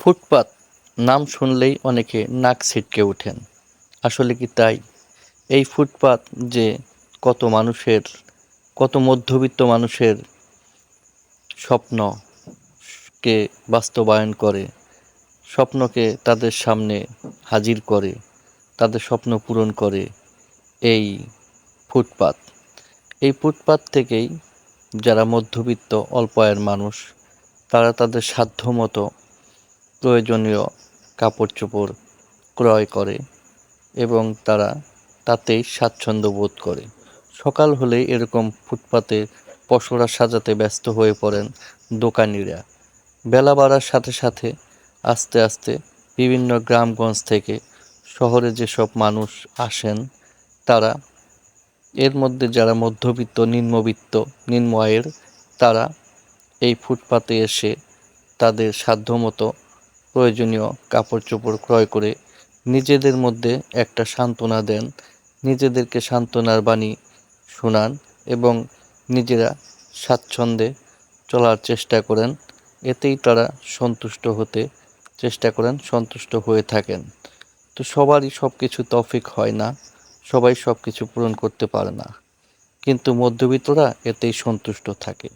ফুটপাত নাম শুনলেই অনেকে নাক ছিটকে ওঠেন। আসলে কি তাই? এই ফুটপাত যে কত মধ্যবিত্ত মানুষের স্বপ্নকে বাস্তবায়ন করে, স্বপ্নকে তাদের সামনে হাজির করে, তাদের স্বপ্ন পূরণ করে এই ফুটপাত। এই ফুটপাত থেকেই যারা মধ্যবিত্ত অল্প আয়ের মানুষ, তারা তাদের সাধ্যমতো প্রয়োজনীয় কাপড়-চোপড় ক্রয় করে এবং তারা তাতেই স্বাচ্ছন্দ্য বোধ করে। সকাল হলেই এরকম ফুটপাতে পসরা সাজাতে ব্যস্ত হয়ে পড়েন দোকানিরা। বেলা বাড়ার সাথে সাথে আস্তে আস্তে বিভিন্ন গ্রামগঞ্জ থেকে শহরে যেসব মানুষ আসেন, তারা এর মধ্যে যারা মধ্যবিত্ত, নিম্ন আয়ের, তারা এই ফুটপাতে এসে তাদের সাধ্যমতো প্রয়োজনীয় কাপড়-চোপড় ক্রয় করে নিজেদের মধ্যে একটা সান্ত্বনা দেন, নিজেদেরকে সান্ত্বনার বাণী শোনান এবং নিজেরা স্বাচ্ছন্দ্যে চলার চেষ্টা করেন। এতেই তারা সন্তুষ্ট হতে চেষ্টা করেন, সন্তুষ্ট হয়ে থাকেন। তো সবারই সব কিছু তৌফিক হয় না, সবাই সব কিছু পূরণ করতে পারে না, কিন্তু মধ্যবিত্তরা এতেই সন্তুষ্ট থাকে।